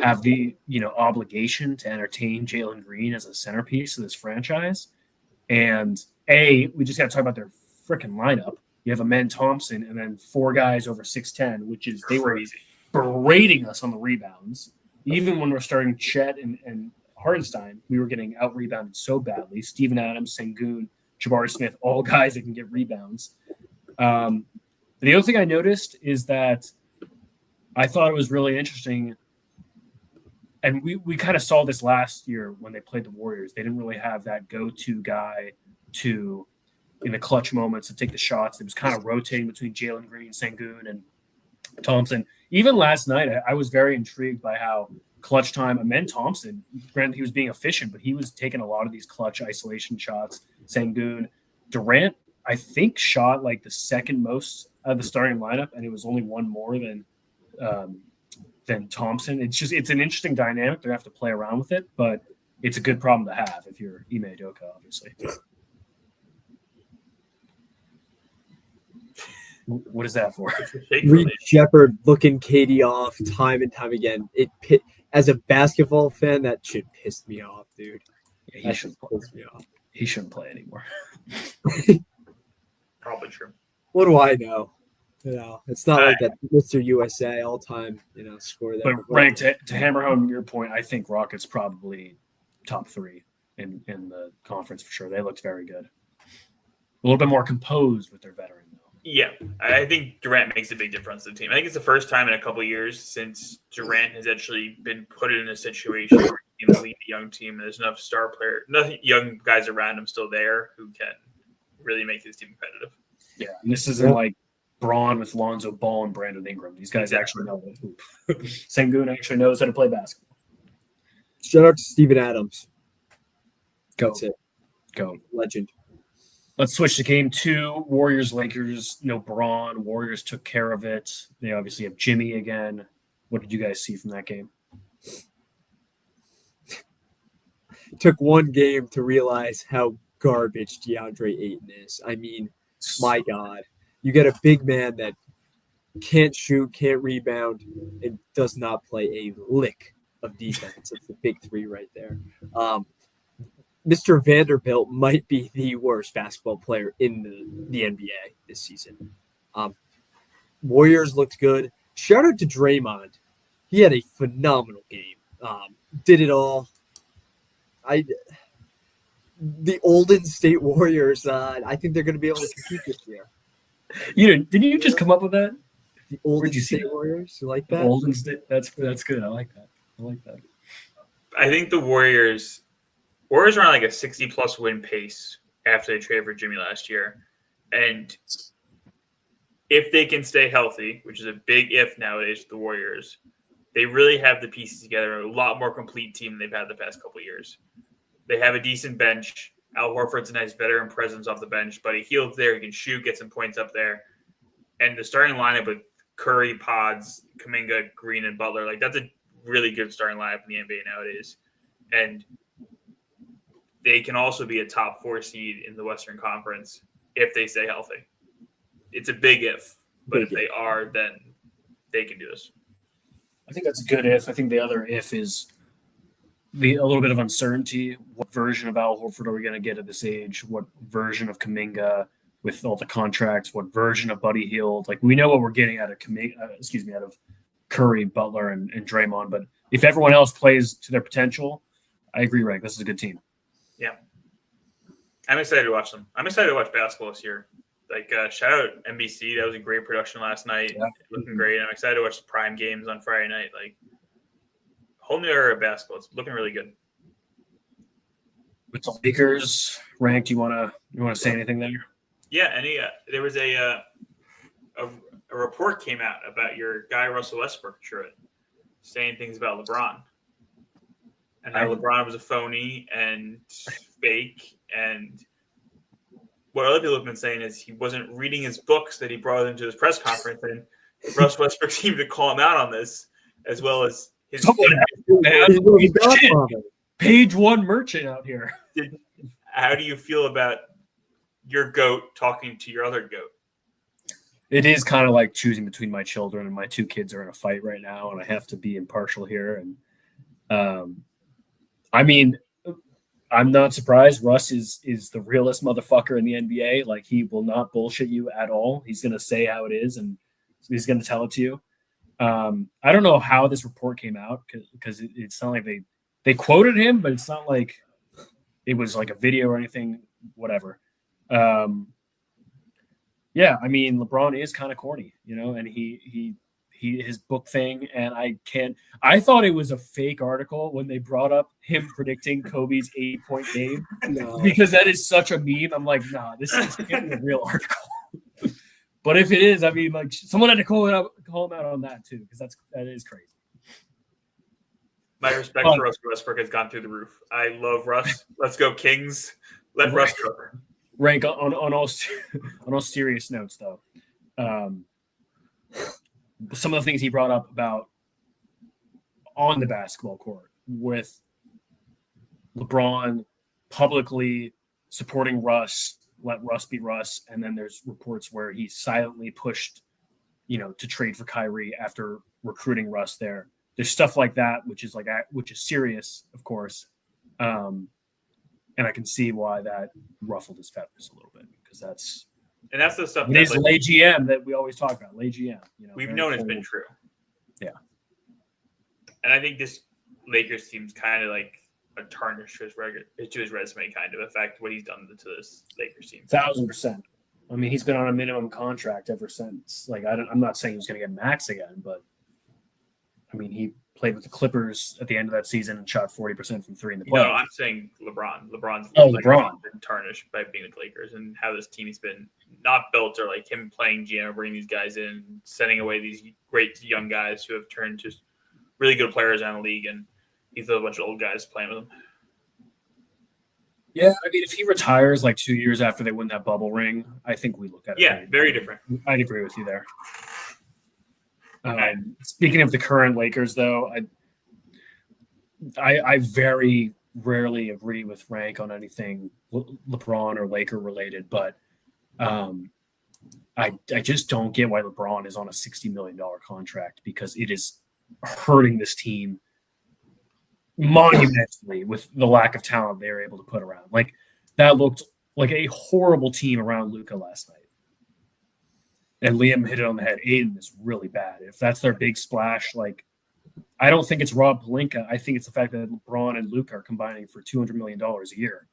have the, obligation to entertain Jalen Green as a centerpiece of this franchise. And, we just got to talk about their freaking lineup. You have Amen Thompson and then 4 guys over 6'10", which is they were berating us on the rebounds. Even when we're starting Chet and Hartenstein, we were getting out-rebounded so badly. Steven Adams, Sengun, Jabari Smith, all guys that can get rebounds. The other thing I noticed is that I thought it was really interesting, and we kind of saw this last year when they played the Warriors. They didn't really have that go-to guy in the clutch moments to take the shots. It was kind of rotating between Jalen Green, Sengun, and Thompson. Even last night, I was very intrigued by how clutch time, Amen Thompson, granted he was being efficient, but he was taking a lot of these clutch isolation shots. Sengun, Durant, I think, shot the second most of the starting lineup, and it was only one more than Thompson. It's an interesting dynamic. They're gonna have to play around with it, but it's a good problem to have if you're Ime Udoka, obviously. What is that for? Reed Shepherd looking KD off time and time again. As a basketball fan, that shit pissed me off, dude. Yeah, he shouldn't play anymore. Probably true. What do I know? It's not like that Mr. USA all-time, score there. But Rank, to hammer home your point, I think Rockets probably top 3 in the conference for sure. They looked very good. A little bit more composed with their veteran, though. Yeah, I think Durant makes a big difference to the team. I think it's the first time in a couple of years since Durant has actually been put in a situation where he can lead a young team and there's enough young guys around him still there who can really make this team competitive. Yeah, and this isn't like Braun with Lonzo Ball and Brandon Ingram. These guys actually know the hoop. Sengun actually knows how to play basketball. Shout out to Steven Adams. That's it. Go. Legend. Let's switch to game 2. Warriors-Lakers. No Braun. Warriors took care of it. They obviously have Jimmy again. What did you guys see from that game? It took one game to realize how garbage DeAndre Ayton is. I mean, my God. You get a big man that can't shoot, can't rebound, and does not play a lick of defense. It's the big 3 right there. Mr. Vanderbilt might be the worst basketball player in the NBA this season. Warriors looked good. Shout out to Draymond. He had a phenomenal game. Did it all. The Olden State Warriors, I think they're going to be able to compete this year. Didn't you just come up with that? The Olden State Warriors? You like that? Olden State. That's good. I like that. I think the Warriors are on like a 60-plus win pace after they traded for Jimmy last year. And if they can stay healthy, which is a big if nowadays for the Warriors, they really have the pieces together, a lot more complete team than they've had the past couple of years. They have a decent bench. Al Horford's a nice veteran presence off the bench, but he heals there. He can shoot, get some points up there. And the starting lineup with Curry, Pods, Kuminga, Green, and Butler, that's a really good starting lineup in the NBA nowadays. And they can also be a top 4 seed in the Western Conference if they stay healthy. It's a big if, but if they are, then they can do this. I think that's a good if. I think the other if is a little bit of uncertainty. What version of Al Horford are we going to get at this age? What version of Kuminga with all the contracts? What version of Buddy Hield? We know what we're getting out of out of Curry, Butler, and Draymond. But if everyone else plays to their potential, I agree, Rick. This is a good team. Yeah. I'm excited to watch them. I'm excited to watch basketball this year. Shout out NBC. That was a great production last night. Yeah. Looking great. I'm excited to watch the prime games on Friday night. whole new era of basketball. It's looking really good. With the Lakers ranked, you wanna say anything there? Yeah, there was a report came out about your guy Russell Westbrook, saying things about LeBron, and how LeBron was a phony and fake. And what other people have been saying is he wasn't reading his books that he brought into his press conference, and Russell Westbrook seemed to call him out on this, as well as his page one merchant out here. How do you feel about your GOAT talking to your other GOAT? It is kind of like choosing between my children, and my two kids are in a fight right now, and I have to be impartial here. And I mean, I'm not surprised. Russ is the realest motherfucker in the NBA. Like, he will not bullshit you at all. He's going to say how it is, and he's going to tell it to you. I don't know how this report came out, because it's not like they quoted him, but it's not like it was like a video or anything, whatever. Yeah, I mean, LeBron is kind of corny, and he his book thing, and I thought it was a fake article when they brought up him predicting Kobe's 8-point game, because that is such a meme. I'm like, nah, this is a real article. But if it is, I mean, like, someone had to call him out on that too, because that is crazy. My respect for Russ Westbrook has gone through the roof. I love Russ. Let's go Kings. Let Russ go. Rank on all serious notes, though. Some of the things he brought up about on the basketball court, with LeBron publicly supporting Russ, let Russ be Russ, and then there's reports where he silently pushed, to trade for Kyrie after recruiting Russ there. There's stuff like that, which is serious, of course. And I can see why that ruffled his feathers a little bit, because that's the stuff. It is lay GM that we always talk about. Lay GM, we've known it's been true. Yeah, and I think this Lakers team's kind of like a tarnish to his resume, kind of affect what he's done to this Lakers team. 1,000%. I mean, he's been on a minimum contract ever since. Like, I'm not saying he's going to get max again, but I mean, he played with the Clippers at the end of that season and shot 40% from three in the playoffs. No, I'm saying LeBron. LeBron's been tarnished by being with the Lakers, and how this team's been not built, or like him playing GM, bringing these guys in, sending away these great young guys who have turned to really good players around the league, and he's a bunch of old guys playing with him. Yeah, I mean, if he retires like 2 years after they win that bubble ring, I think we look at it. Yeah, very different. I'd agree with you there. Speaking of the current Lakers, though, I very rarely agree with Rank on anything LeBron or Laker related, but I just don't get why LeBron is on a $60 million contract, because it is hurting this team monumentally with the lack of talent they were able to put around. Like, that looked like a horrible team around Luka last night. And Liam hit it on the head. Aiden is really bad. If that's their big splash, like, I don't think it's Rob Pelinka. I think it's the fact that LeBron and Luka are combining for $200 million a year.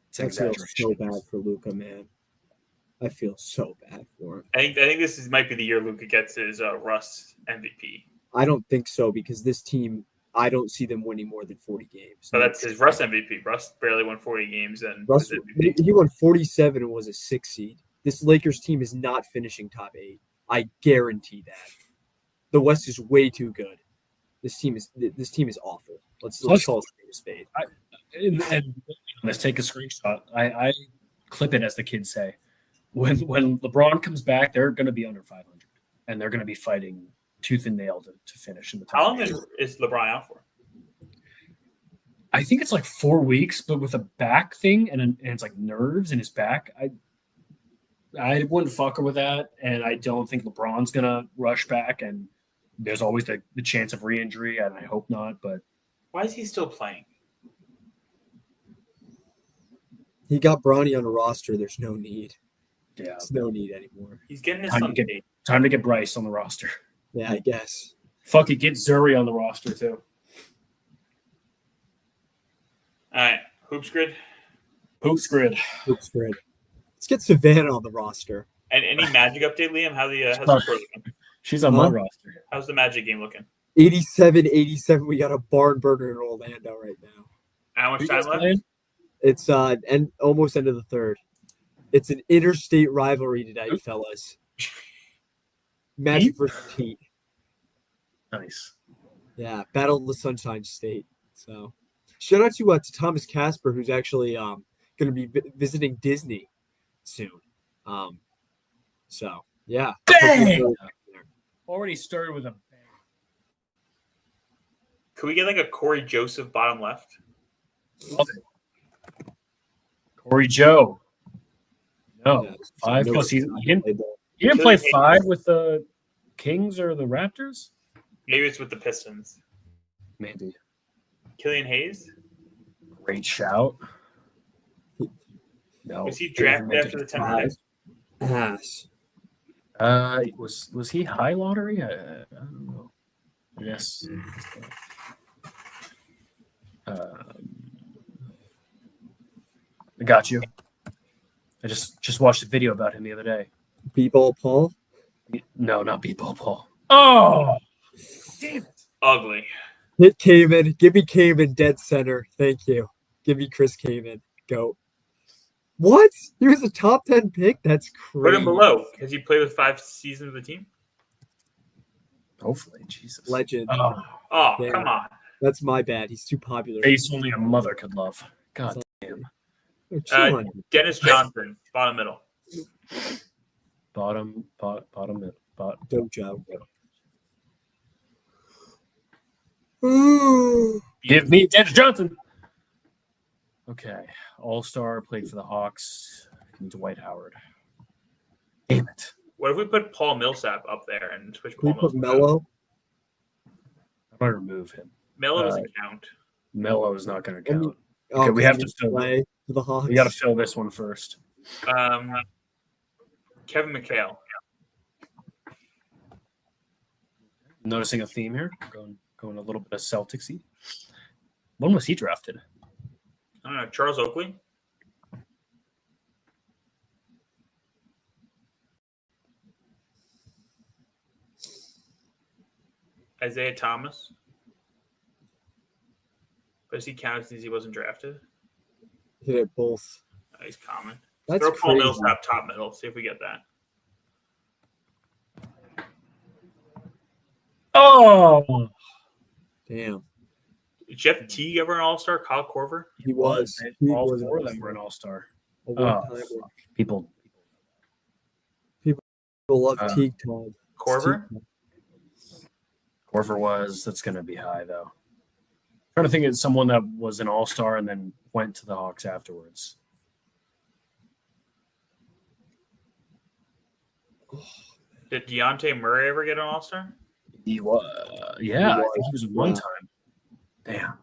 It's an exaggeration. I feel so bad for Luka, man. I feel so bad for him. I think this might be the year Luka gets his Russ MVP. I don't think so, because this team, I don't see them winning more than 40 games. So that's his Russ MVP. Russ barely won 40 games. And he won 47 and was a 6 seed. This Lakers team is not finishing top 8. I guarantee that. The West is way too good. This team is awful. Let's call it a spade. And let's take a screenshot. I clip it, as the kids say. When LeBron comes back, they're going to be under 500, and they're going to be fighting tooth and nail to finish in the top. How long is LeBron out for? I think it's like 4 weeks, but with a back thing, and it's like nerves in his back. I wouldn't fuck with that, and I don't think LeBron's gonna rush back. And there's always the chance of re-injury, and I hope not. But why is he still playing? He got Bronny on the roster. There's no need. Yeah, there's no need anymore. He's getting his time to get Bryce on the roster. Yeah, I guess. Fuck it, get Zuri on the roster too. All right, Hoops Grid. Let's get Savannah on the roster. And any Magic update, Liam? How's the looking? She's on my roster. How's the Magic game looking? 87-87. We got a barn burner in Orlando right now. How much Are you time guys left? playing? It's and almost end of the third. It's an interstate rivalry tonight, fellas. Magic Heat? versus Heat. Nice. Yeah, battle of the Sunshine State. So, shout out to Thomas Casper, who's actually going to be visiting Disney soon. So yeah, Bang! Already started with a bang. Could we get like a Corey Joseph bottom left? Love it. Corey Joe. No, Yeah, 5 no, plus. He didn't Killian play Hayes. 5 with the Kings or the Raptors. Maybe it's with the Pistons. Maybe. Killian Hayes? Great shout. No. Was he drafted after the 10th pick? Ass. Was he high lottery? I don't know. Yes. I got you. I just watched a video about him the other day. B-ball Paul. No, not B-ball Paul. Oh, damn it! Ugly. Hit Kamen. Give me Kamen dead center. Thank you. Give me Chris Kamen. Go. What? He was a top 10 pick? That's crazy. Put him below. Has he played with 5 seasons of the team? Hopefully, Jesus. Legend. Oh, Damn. come on. That's my bad. He's too popular. Face only a mother could love. God damn. Oh, chill on. Dennis Johnson, bottom middle. Bottom. Dojo. Ooh. Give me Dennis Johnson. Okay. All-star, played for the Hawks. Give me Dwight Howard. Damn it. What if we put Paul Millsap up there and switch Can we Paul put Millsap? Mello? How do I remove him? Melo doesn't count. Melo is not going to I mean, count. Okay, we have to fill play for the Hawks. We got to fill this one first. Kevin McHale. Noticing a theme here. Going a little bit of Celticsy. When was he drafted? I don't know. Charles Oakley. Isaiah Thomas. But does he count since he wasn't drafted? Hit it both. He's common. That's Throw Paul crazy. Millsap top middle. See if we get that. Oh, Damn. Is Jeff Teague ever an All-Star? Kyle Korver? He was. He all was 4 of them were an all-star. a Oh, one-timer. fuck. People. People love Uh, Teague Tom. Korver? Corver was. That's going to be high, though. Trying to think of someone that was an all-star and then went to the Hawks afterwards. Did Deontay Murray ever get an All-Star? He was. Yeah, I think he was one time. Damn.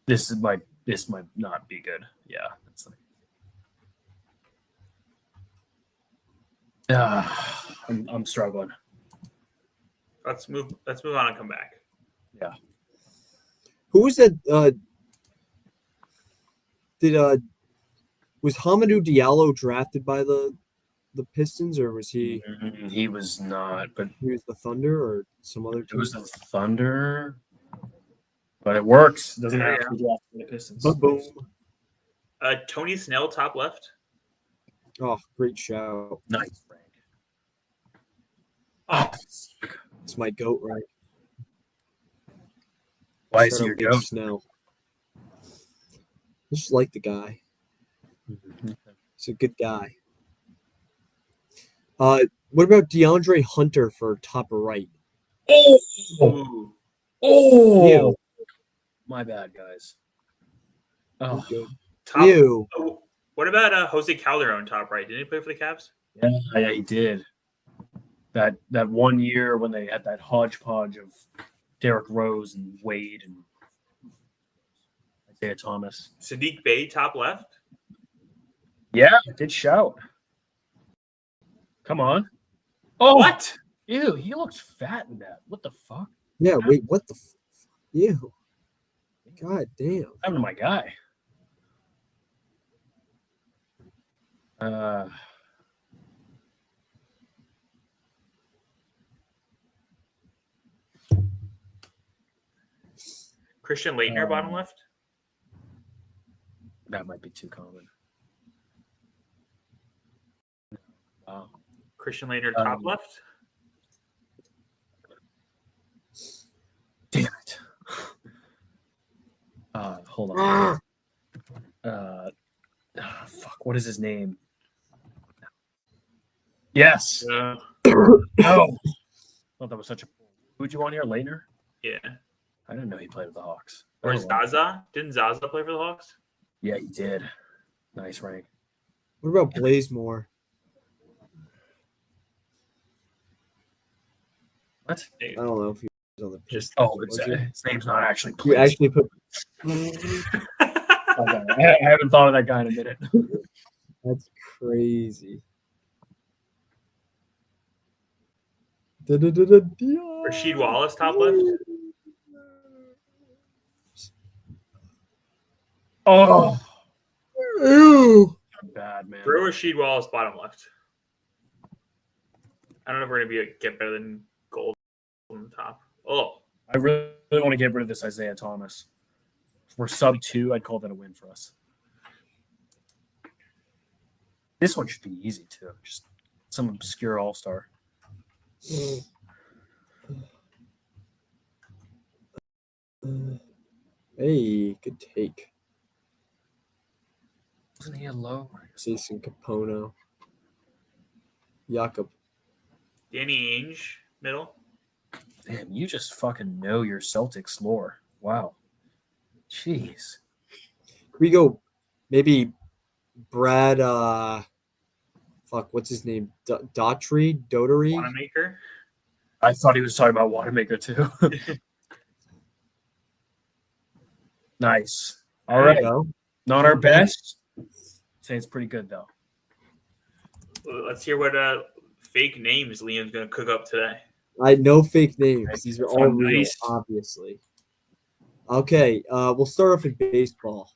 This might not be good. Yeah, that's like. I'm struggling. Let's move on and come back. Yeah. Who was that? Was Hamidou Diallo drafted by the Pistons, or was he He was not, but he was the Thunder or some other it team? was the Thunder. But it works. Doesn't have to be drafted by the Pistons. Boom. Tony Snell, top left. Oh, great shout. Nice, Frank. Oh, It's my goat, right? why is Shout he out your Big goat? Snell. I just like the guy. He's a good guy. What about DeAndre Hunter for top right? Oh, Ooh. Ew. My bad, guys. He's Oh, good. Top. Ew. Oh, what about Jose Calderon, top right? Didn't he play for the Cavs? yeah, he did. That 1 year when they had that hodgepodge of Derrick Rose and Wade and Isaiah Thomas. Sadiq Bey, top left. Yeah, did shout. Come on. Oh, What? Ew, he looks fat in that. What the fuck? Yeah, wait, what the ew. God damn. What happened to my guy? Uh, Christian Leitner, bottom Um, left. that might be too common. Wow. Christian Leitner, top Um, left. Damn it. Hold on. Ah, Fuck. What is his name? Yes. Yeah. Oh. Thought that was such a. Who'd you want here, Leitner? Yeah. I didn't know he played with the Hawks. Or Oh, wow. Zaza. Didn't Zaza play for the Hawks? Yeah, he did. Nice rank. what about Blazemore? What? I don't know if he was on the Just- Pistons. Was he? His name's not actually. You Blaze. actually put. Okay, I haven't thought of that guy in a minute. That's crazy. Rashid Rasheed Wallace, top left. Oh, Ew. bad man. Throw Rasheed Wallace, bottom left. I don't know if we're gonna get better than gold on the top. Oh, I really want to get rid of this Isaiah Thomas. If we're sub 2, I'd call that a win for us. This one should be easy too. Just some obscure all-star. Hey, good take. Wasn't he a low? Jason Capono. Jakob. Danny Ainge, middle. Damn, you just fucking know your Celtics lore. Wow. Jeez. Can we go maybe Brad what's his name? Daughtry? Wanamaker. I thought he was talking about Wanamaker too. Nice. All right. No? Not our best. Say it's pretty good though. Let's hear what fake names Liam's gonna cook up today. I know fake names. These are all Sound real, nice. obviously. Okay, we'll start off in baseball.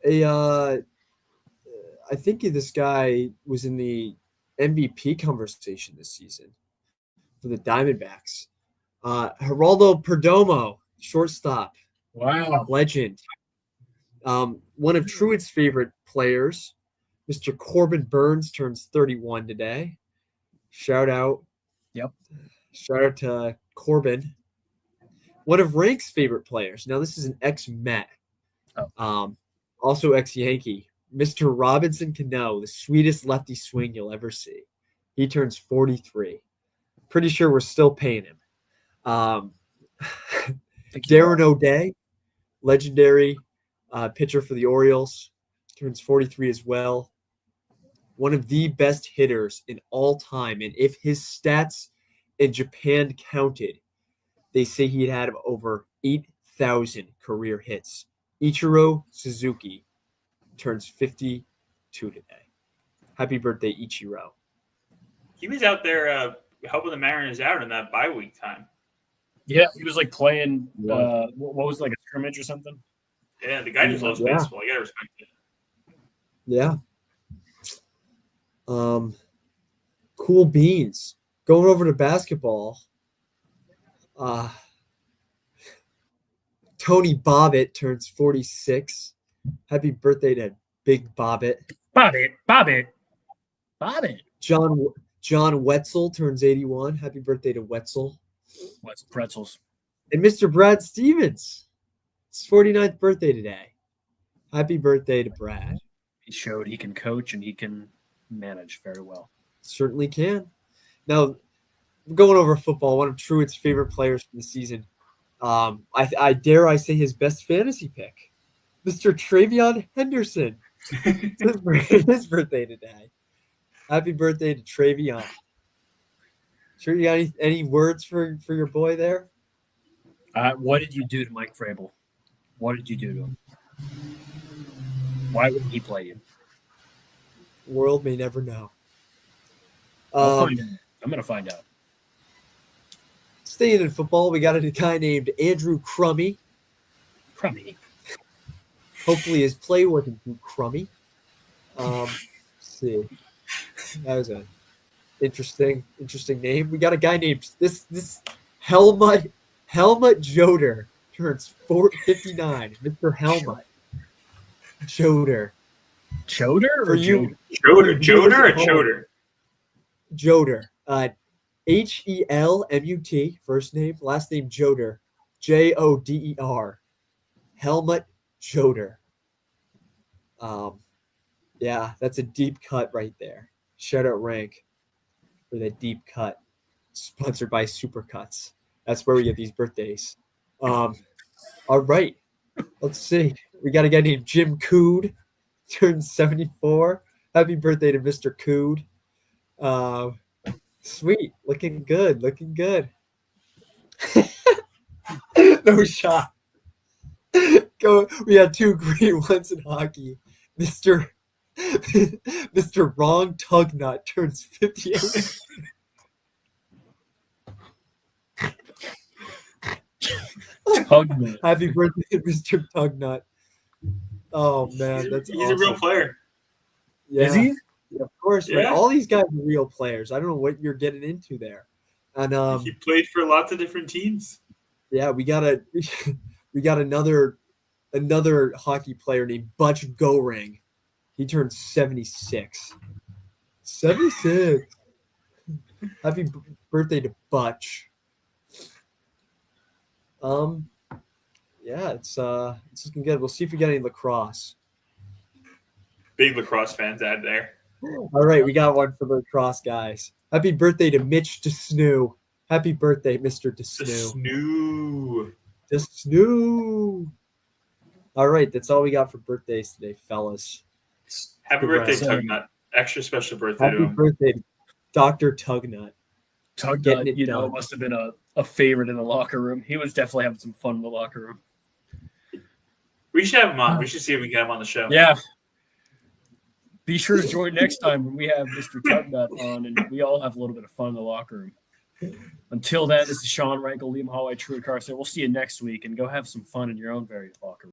I think this guy was in the MVP conversation this season for the Diamondbacks. Geraldo Perdomo, shortstop, Wow. legend. One of Truitt's favorite players, Mr. Corbin Burns, turns 31 today. Shout out. Yep. Shout out to Corbin. One of Rank's favorite players. Now, this is an ex-Met. Also ex-Yankee. Mr. Robinson Cano, the sweetest lefty swing you'll ever see. He turns 43. Pretty sure we're still paying him. Darren O'Day, legendary pitcher for the Orioles, turns 43 as well. One of the best hitters in all time. And if his stats in Japan counted, they say he had over 8,000 career hits. Ichiro Suzuki turns 52 today. Happy birthday, Ichiro. He was out there helping the Mariners out in that bye week time. Yeah, he was like playing. Yeah. What was it, like a scrimmage or something? Yeah, the guy just loves Yeah. baseball. You gotta respect it. Yeah. Cool beans. Going over to basketball. Tony Bobbitt turns 46. Happy birthday to Big Bobbitt. Bobbitt. John Wetzel turns 81. Happy birthday to Wetzel. What's pretzels? And Mr. Brad Stevens. It's 49th birthday today. Happy birthday to Brad. He showed he can coach and he can manage very well. Certainly can. Now, going over football, one of Truitt's favorite players from the season. I dare I say his best fantasy pick, Mr. Travion Henderson. It's his birthday today. Happy birthday to Travion. Sure, you got any words for your boy there? What did you do to Mike Vrabel? What did you do to him? Why wouldn't he play you? World may never know. I'm going to find out. Staying in football, we got a guy named Andrew Crummy. Crummy. Hopefully his play wasn't too crummy. see. That was a interesting name. We got a guy named this Helmut Joder turns 59. Mr. Helmut Joder. Choder For or you, Joder or Choder? Joder. Helmut, first name, last name Joder. Joder. Helmut Joder. Yeah, that's a deep cut right there. Shout out Rank for that deep cut. Sponsored by Supercuts. That's where we get these birthdays. All right. Let's see. We got a guy named Jim Cood. Turns 74. Happy birthday to Mr. Cood. Sweet. Looking good. No shot. Go. We had two great ones in hockey. Mr. Wrong Tugnut turns 58. Tugnut. Happy birthday, Mr. Tugnut. Oh man, that's he's awesome. a real player. Yeah. Is he? Yeah, of course, right? Yeah. All these guys are real players. I don't know what you're getting into there. And He played for lots of different teams. yeah, we got another hockey player named Butch Goring. He turned 76. 76. Happy birthday to Butch. Yeah, it's looking good. We'll see if we get any lacrosse. Big lacrosse fans out there. All right, we got one for the lacrosse guys. Happy birthday to Mitch DeSnoo. Happy birthday, Mr. The DeSnoo. snoo. DeSnoo. All right, that's all we got for birthdays today, fellas. Happy Congrats. birthday, Tugnut. Extra special birthday Happy to him. birthday, Dr. Tugnut. Getting Tugnut, it done. must have been a favorite in the locker room. He was definitely having some fun in the locker room. We should have him on. We should see if we can get him on the show. Yeah. Be sure to join next time when we have Mr. Tugnut on and we all have a little bit of fun in the locker room. Until then, this is Sean Rankel, Liam Holloway, True Carson. We'll see you next week and go have some fun in your own very locker room.